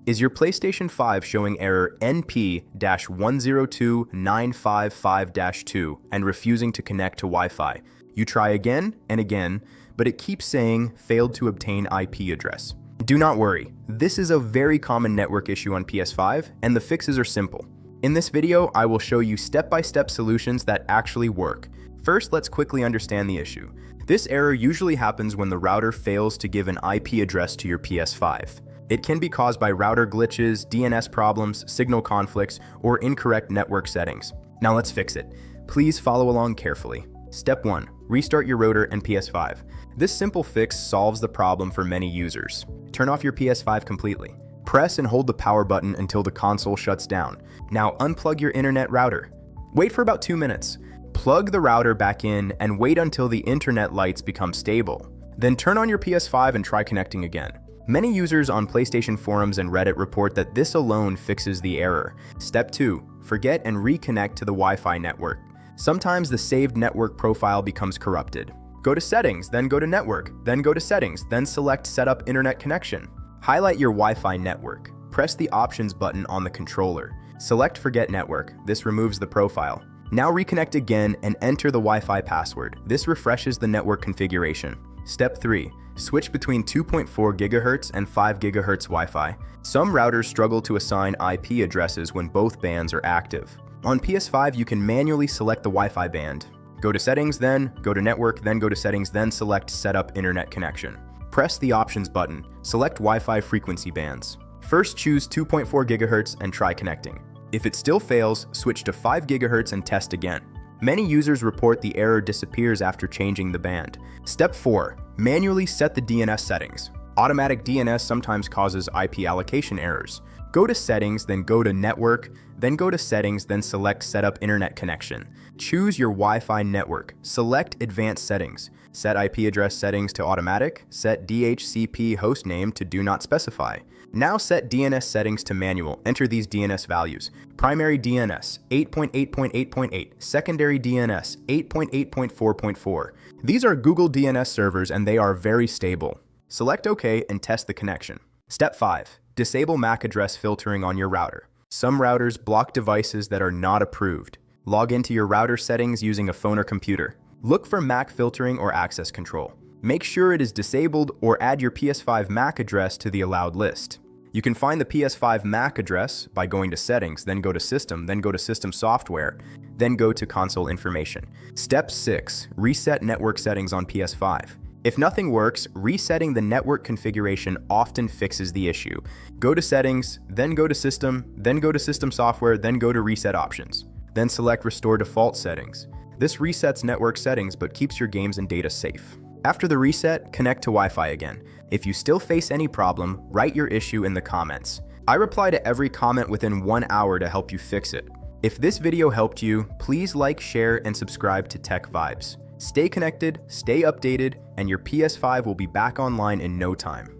Is your PlayStation 5 showing error NP-102955-2 and refusing to connect to Wi-Fi? You try again and again, but it keeps saying failed to obtain IP address. Do not worry, this is a very common network issue on PS5, and the fixes are simple. In this video, I will show you step-by-step solutions that actually work. First, let's quickly understand the issue. This error usually happens when the router fails to give an IP address to your PS5. It can be caused by router glitches, DNS problems, signal conflicts, or incorrect network settings. Now let's fix it. Please follow along carefully. Step 1. Restart your router and PS5. This simple fix solves the problem for many users. Turn off your PS5 completely. Press and hold the power button until the console shuts down. Now unplug your internet router. Wait for about 2 minutes. Plug the router back in and wait until the internet lights become stable. Then turn on your PS5 and try connecting again. Many users on PlayStation forums and Reddit report that this alone fixes the error. Step 2. Forget and reconnect to the Wi-Fi network. Sometimes the saved network profile becomes corrupted. Go to Settings, then go to Network, then go to Settings, then select Set up Internet Connection. Highlight your Wi-Fi network. Press the Options button on the controller. Select Forget Network. This removes the profile. Now reconnect again and enter the Wi-Fi password. This refreshes the network configuration. Step 3. Switch between 2.4 GHz and 5 GHz Wi-Fi. Some routers struggle to assign IP addresses when both bands are active. On PS5, you can manually select the Wi-Fi band. Go to Settings, then go to Network, then go to Settings, then select Set up Internet Connection. Press the Options button. Select Wi-Fi frequency bands. First choose 2.4 GHz and try connecting. If it still fails, switch to 5 GHz and test again. Many users report the error disappears after changing the band. Step 4. Manually set the DNS settings. Automatic DNS sometimes causes IP allocation errors. Go to Settings, then go to Network, then go to Settings, then select Set up Internet Connection. Choose your Wi-Fi network. Select Advanced Settings. Set IP address settings to automatic. Set DHCP hostname to do not specify. Now set DNS settings to manual. Enter these DNS values. Primary DNS 8.8.8.8, secondary DNS 8.8.4.4. These are Google DNS servers and they are very stable. Select OK and test the connection. Step 5. Disable MAC address filtering on your router. Some routers block devices that are not approved. Log into your router settings using a phone or computer. Look for MAC filtering or access control. Make sure it is disabled or add your PS5 MAC address to the allowed list. You can find the PS5 MAC address by going to Settings, then go to System, then go to System Software, then go to Console Information. Step 6. Reset network settings on PS5. If nothing works, resetting the network configuration often fixes the issue. Go to Settings, then go to System, then go to System Software, then go to Reset Options. Then select Restore Default Settings. This resets network settings but keeps your games and data safe. After the reset, connect to Wi-Fi again. If you still face any problem, write your issue in the comments. I reply to every comment within 1 hour to help you fix it. If this video helped you, please like, share, and subscribe to TechVibes. Stay connected, stay updated, and your PS5 will be back online in no time.